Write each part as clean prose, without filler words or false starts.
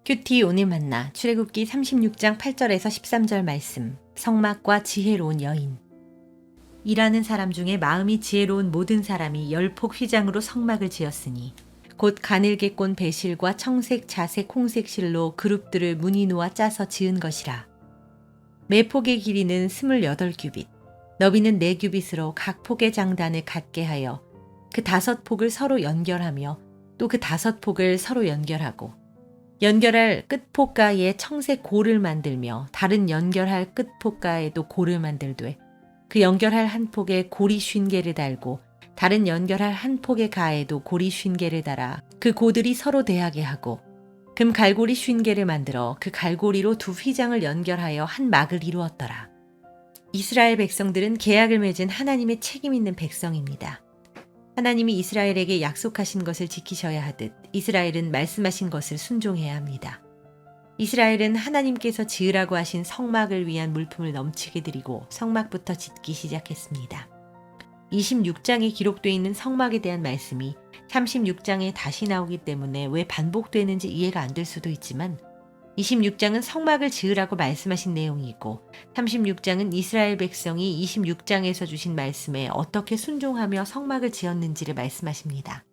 큐티 오늘 만나 출애굽기 36장 8절에서 13절 말씀. 성막과 지혜로운 여인. 일하는 사람 중에 마음이 지혜로운 모든 사람이 열폭 휘장으로 성막을 지었으니 곧 가늘게 꼰 배실과 청색, 자색, 홍색 실로 그룹들을 무늬 놓아 짜서 지은 것이라. 매 폭의 길이는 28규빗, 너비는 4규빗으로 각 폭의 장단을 같게 하여 그 5폭을 서로 연결하며 또 그 5폭을 서로 연결하고 연결할 끝폭가에 청색 골을 만들며 다른 연결할 끝폭가에도 골을 만들되 그 연결할 한 폭에 고리 50개를 달고 다른 연결할 한 폭의 가에도 고리 50개를 달아 그 고들이 서로 대하게 하고 금 갈고리 50개를 만들어 그 갈고리로 두 휘장을 연결하여 한 막을 이루었더라. 이스라엘 백성들은 계약을 맺은 하나님의 책임 있는 백성입니다. 하나님이 이스라엘에게 약속하신 것을 지키셔야 하듯 이스라엘은 말씀하신 것을 순종해야 합니다. 이스라엘은 하나님께서 지으라고 하신 성막을 위한 물품을 넘치게 드리고 성막부터 짓기 시작했습니다. 26장에 기록되어 있는 성막에 대한 말씀이 36장에 다시 나오기 때문에 왜 반복되는지 이해가 안 될 수도 있지만 26장은 성막을 지으라고 말씀하신 내용이고 36장은 이스라엘 백성이 26장에서 주신 말씀에 어떻게 순종하며 성막을 지었는지를 말씀하십니다.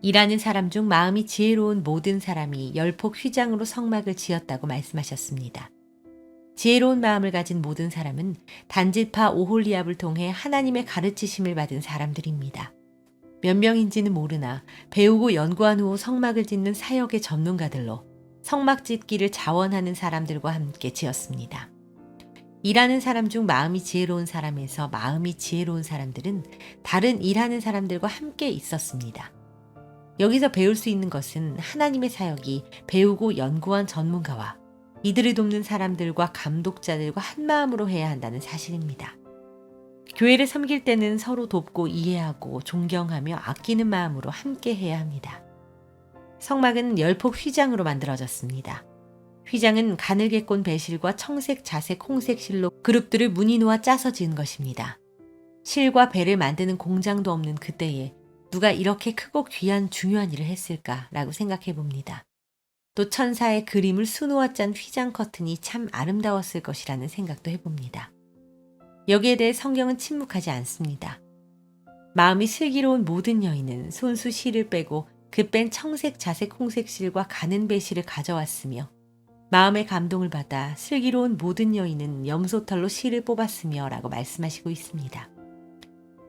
일하는 사람 중 마음이 지혜로운 모든 사람이 열폭 휘장으로 성막을 지었다고 말씀하셨습니다. 지혜로운 마음을 가진 모든 사람은 단지파 오홀리압을 통해 하나님의 가르치심을 받은 사람들입니다. 몇 명인지는 모르나 배우고 연구한 후 성막을 짓는 사역의 전문가들로 성막 짓기를 자원하는 사람들과 함께 지었습니다. 일하는 사람 중 마음이 지혜로운 사람에서 마음이 지혜로운 사람들은 다른 일하는 사람들과 함께 있었습니다. 여기서 배울 수 있는 것은 하나님의 사역이 배우고 연구한 전문가와 이들을 돕는 사람들과 감독자들과 한 마음으로 해야 한다는 사실입니다. 교회를 섬길 때는 서로 돕고 이해하고 존경하며 아끼는 마음으로 함께 해야 합니다. 성막은 열폭 휘장으로 만들어졌습니다. 휘장은 가늘게 꼰 배실과 청색, 자색, 홍색 실로 그룹들을 무늬 놓아 짜서 지은 것입니다. 실과 배를 만드는 공장도 없는 그때에 누가 이렇게 크고 귀한 중요한 일을 했을까라고 생각해 봅니다. 또 천사의 그림을 수놓아 짠 휘장 커튼이 참 아름다웠을 것이라는 생각도 해봅니다. 여기에 대해 성경은 침묵하지 않습니다. 마음이 슬기로운 모든 여인은 손수 실을 빼고 그 뺀 청색, 자색, 홍색 실과 가는 배실을 가져왔으며 마음의 감동을 받아 슬기로운 모든 여인은 염소털로 실을 뽑았으며 라고 말씀하시고 있습니다.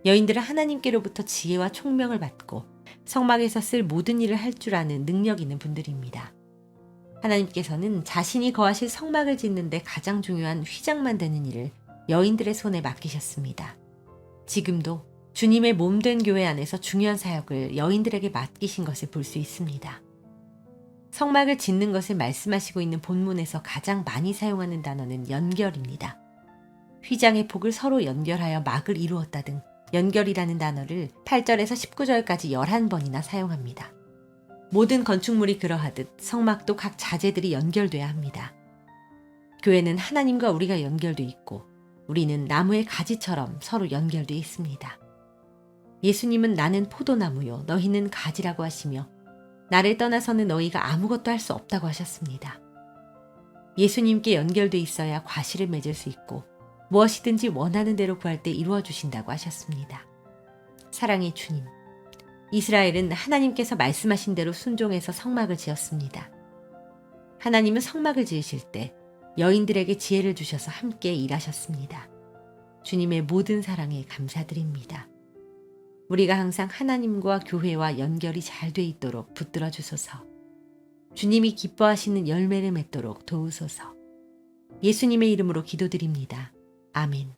여인들은 하나님께로부터 지혜와 총명을 받고 성막에서 쓸 모든 일을 할 줄 아는 능력 있는 분들입니다. 하나님께서는 자신이 거하실 성막을 짓는데 가장 중요한 휘장 만드는 일을 여인들의 손에 맡기셨습니다. 지금도 주님의 몸된 교회 안에서 중요한 사역을 여인들에게 맡기신 것을 볼 수 있습니다. 성막을 짓는 것을 말씀하시고 있는 본문에서 가장 많이 사용하는 단어는 연결입니다. 휘장의 폭을 서로 연결하여 막을 이루었다 등 연결이라는 단어를 8절에서 19절까지 11번이나 사용합니다. 모든 건축물이 그러하듯 성막도 각 자재들이 연결돼야 합니다. 교회는 하나님과 우리가 연결돼 있고 우리는 나무의 가지처럼 서로 연결돼 있습니다. 예수님은 나는 포도나무요 너희는 가지라고 하시며 나를 떠나서는 너희가 아무것도 할 수 없다고 하셨습니다. 예수님께 연결돼 있어야 과실을 맺을 수 있고 무엇이든지 원하는 대로 구할 때 이루어 주신다고 하셨습니다. 사랑의 주님, 이스라엘은 하나님께서 말씀하신 대로 순종해서 성막을 지었습니다. 하나님은 성막을 지으실 때 여인들에게 지혜를 주셔서 함께 일하셨습니다. 주님의 모든 사랑에 감사드립니다. 우리가 항상 하나님과 교회와 연결이 잘 돼 있도록 붙들어 주소서. 주님이 기뻐하시는 열매를 맺도록 도우소서. 예수님의 이름으로 기도드립니다. 아멘.